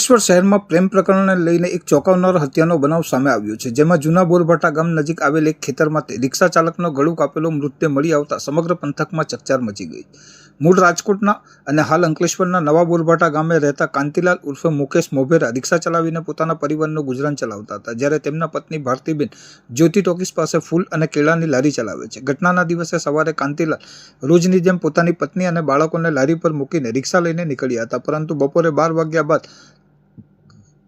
અંકલેશ્વર શહેરમાં પ્રેમ પ્રકરણને લઈને એક ચોંકાવનાર હત્યાનો બનાવ સામે આવ્યો છે, જેમાં જૂના બોરભાટા ગામ નજીક આવેલ એક ખેતરમાંથી રિક્ષા ચાલકનો ગળું કાપેલો મૃતદેહ મળી આવતા સમગ્ર પંથકમાં ચકચાર મચી ગઈ. મૂળ રાજકોટના અને હાલ અંકલેશ્વરના નવા બોરભાટા ગામે રહેતા કાંતિલાલ ઉર્ફે મુકેશ મોભેરા રિક્ષા ચલાવીને પોતાના પરિવારનું ગુજરાન ચલાવતા હતા, જ્યારે તેમના પત્ની ભારતીબેન જ્યોતિ ટોકીસ પાસે ફૂલ અને કેળાની લારી ચલાવે છે. ઘટનાના દિવસે સવારે કાંતિલાલ રોજની જેમ પોતાની પત્ની અને બાળકોને લારી પર મૂકીને રિક્ષા લઈને નીકળ્યા હતા, પરંતુ બપોરે 12 વાગ્યા બાદ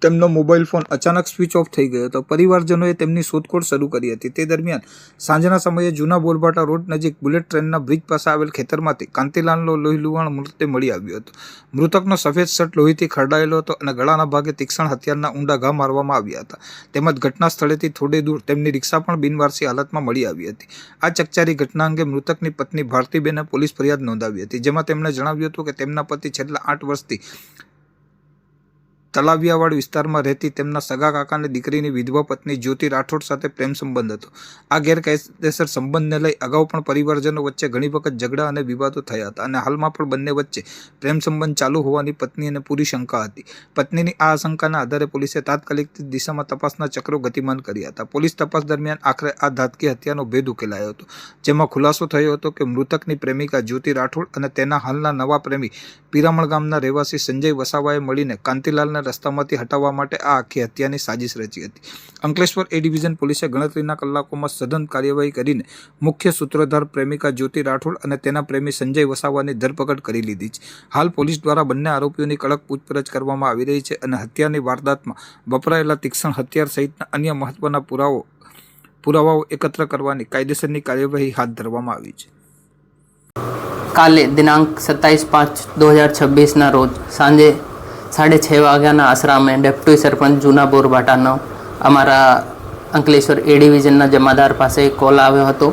તેમનો મોબાઈલ ફોન અચાનક સ્વિચ ઓફ થઈ ગયો હતો. પરિવારજનોએ તેમની શોધખોળ શરૂ કરી હતી. તે દરમિયાન સાંજના સમયે જૂના બોરભાટા રોડ નજીક બુલેટ ટ્રેનના બ્રિજ પાસે આવેલ ખેતરમાંથી કાંતિલાલનો લોહીલુહાણ મૃતદેહ મળી આવ્યો હતો. મૃતકનો સફેદ શર્ટ લોહીથી ખરડાયેલો હતો અને ગળાના ભાગે તીક્ષ્ણ હથિયારના ઊંડા ઘા મારવામાં આવ્યા હતા. તેમજ ઘટના સ્થળેથી થોડે દૂર તેમની રિક્ષા પણ બિનવારસી હાલતમાં મળી આવી હતી. આ ચકચારી ઘટના અંગે મૃતકની પત્ની ભારતીબેને પોલીસ ફરિયાદ નોંધાવી હતી, જેમાં તેમણે જણાવ્યું હતું કે તેમના પતિ છેલ્લા 8 વર્ષથી તલાવિયાવાડ વિસ્તારમાં રહેતી તેમના સગા કાકાની દીકરીની વિધવા પત્ની જ્યોતિ રાઠોડ સાથે પ્રેમ સંબંધ હતો. આ ગેરકાયદેસર સંબંધને લઈ અગાઉ પણ પરિવારજનો વચ્ચે ઘણી વખત ઝઘડા અને વિવાદો થયા હતા અને હાલમાં પણ બંને વચ્ચે પ્રેમ સંબંધ ચાલુ હોવાની પત્નીને પૂરી શંકા હતી. પત્નીની આ આશંકાના આધારે પોલીસે તાત્કાલિક દિશામાં તપાસના ચક્રો ગતિમાન કર્યા હતા. પોલીસ તપાસ દરમિયાન આખરે આ ધાતકી હત્યાનો ભેદ ઉકેલાયો હતો, જેમાં ખુલાસો થયો હતો કે મૃતકની પ્રેમિકા જ્યોતિ રાઠોડ અને તેના હાલના નવા પ્રેમી પીરામણ ગામના રહેવાસી સંજય વસાવાએ મળીને કાંતિલાલને રસ્તામાંથી હટાવવા માટે આ આખી હત્યાની સાજિશ રચી હતી. અંકલેશ્વર એ ડિવિઝન પોલીસે ગણતરીના કલાકોમાં સઘન કાર્યવાહી કરીને મુખ્ય સૂત્રધાર પ્રેમિકા જ્યોતિ રાઠોડ અને તેના પ્રેમી સંજય વસાવાની ધરપકડ કરી લીધી છે. હાલ પોલીસ દ્વારા બંને આરોપીઓની કડક પૂછપરછ કરવામાં આવી રહી છે અને હત્યાની વારદાતમાં વપરાયેલા તીક્ષ્ણ હથિયાર સહિતના અન્ય મહત્વના પુરાવાઓ એકત્ર કરવાની કાયદેસરની કાર્યવાહી હાથ ધરવામાં આવી છે. કાલે દિનાંક 27/5/2026ના રોજ સાંજે 6:30 વાગ્યાના આશરામે ડેપ્યુટી સરપંચ જૂના બોરભાટાનો અમારા અંકલેશ્વર એ ડિવિઝનના જમાદાર પાસે કોલ આવ્યો હતો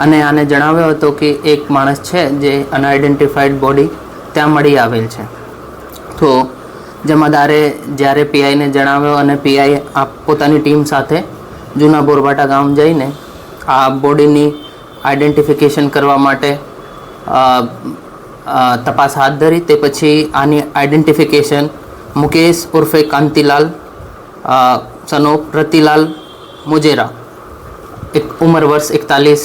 અને આને જણાવ્યો હતો કે એક માણસ છે જે અનઆઇડેન્ટિફાઈડ બોડી ત્યાં મળી આવેલ છે. તો જમાદારે જ્યારે પીઆઈને જણાવ્યો અને પીઆઈ પોતાની ટીમ સાથે જૂના બોરભાટા ગામ જઈને આ બોડીની આઈડેન્ટિફિકેશન કરવા માટે તપાસ હાથ ધરી. તે પછી આની આઈડેન્ટિફિકેશન મુકેશ ઉર્ફે કાંતિલાલ સનોપ રતિલાલ મુજેરા ઉંમર વર્ષ 41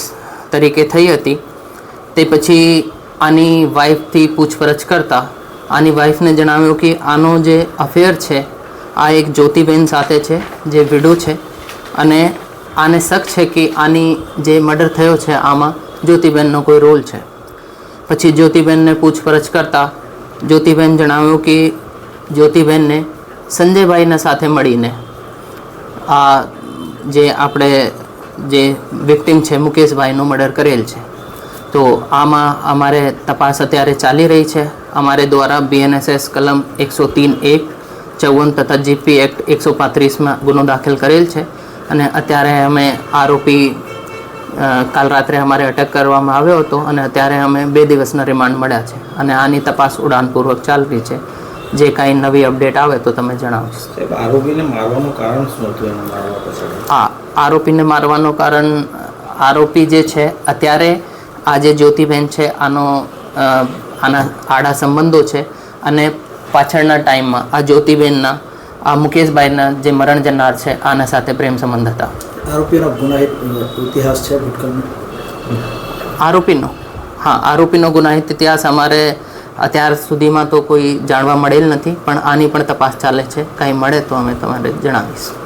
તરીકે થઈ હતી. તે પછી આની વાઈફથી પૂછપરછ કરતાં આની વાઈફને જણાવ્યું કે આનો જે અફેર છે આ એક જ્યોતિબેન સાથે છે જે વિડો છે અને આને શક છે કે આની જે મર્ડર થયો છે આમાં જ્યોતિબેનનો કોઈ રોલ છે. પછી જ્યોતિબેનને પૂછપરછ કરતાં જ્યોતિબેન જણાવ્યું કે જ્યોતિબેનને સંજયભાઈના સાથે મળીને આ જે આપણે જે વિક્ટિમ છે મુકેશભાઈનો મર્ડર કરેલ છે. તો આમાં અમારે તપાસ અત્યારે ચાલી રહી છે. અમારે દ્વારા BNSS કલમ 103(1) 54 તથા GP એક્ટ 135માં ગુનો દાખલ કરેલ છે અને અત્યારે અમે આરોપી કાલ રાત્રે અમારે અટક કરવામાં આવ્યો હતો અને અત્યારે અમે 2 દિવસના રિમાન્ડ મળ્યા છે અને આની તપાસ ઉડાનપૂર્વક ચાલી છે. જે કાંઈ નવી અપડેટ આવે તો તમે જણાવશો. આરોપીને મારવાનું કારણ શું હતું? એને મારવા પાછળ આરોપીને મારવાનું કારણ આરોપી જે છે અત્યારે આ જે જ્યોતિબેન છે આના આડા સંબંધો છે અને પાછળના ટાઈમમાં આ જ્યોતિબેનના આ મુકેશભાઈના જે મરણ જનાર છે આના સાથે પ્રેમ સંબંધ હતા. આરોપીનો ગુનાહિત ઇતિહાસ છે ભૂતકાળનો? આરોપીનો ગુનાહિત ઇતિહાસ અમારે અત્યાર સુધીમાં તો કોઈ જાણવા મળેલ નથી, પણ આની પણ તપાસ ચાલે છે. કાંઈ મળે તો અમે તમારે જણાવીશું.